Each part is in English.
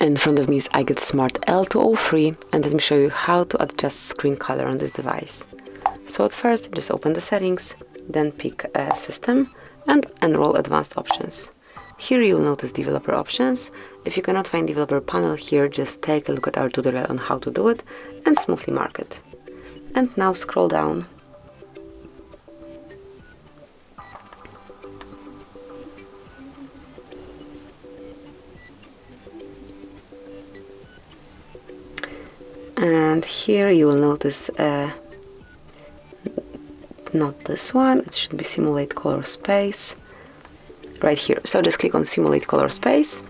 In front of me is IGET Smart L203, and let me show you how to adjust screen color on this device. So at first, just open the settings, then pick System and Enroll Advanced Options. Here you'll notice developer options. If you cannot find developer panel here, just take a look at our tutorial on how to do it and smoothly mark it. And now scroll down. And here you will notice not this one, it should be Simulate Color Space right here. So just click on Simulate Color Space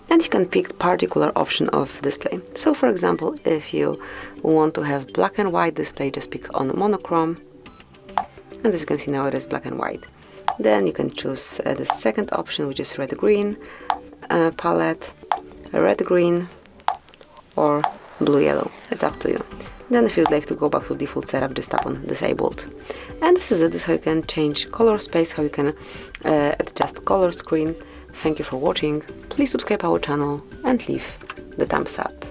and you can pick particular option of display. So for example, if you want to have black and white display, just pick on monochrome, and as you can see now it is black and white. Then you can choose the second option, which is red-green palette, red-green or blue-yellow. It's up to you. Then if you'd like to go back to default setup, just tap on disabled. And this is it. This is how you can change color space, how you can adjust color screen. Thank you for watching. Please subscribe our channel and leave the thumbs up.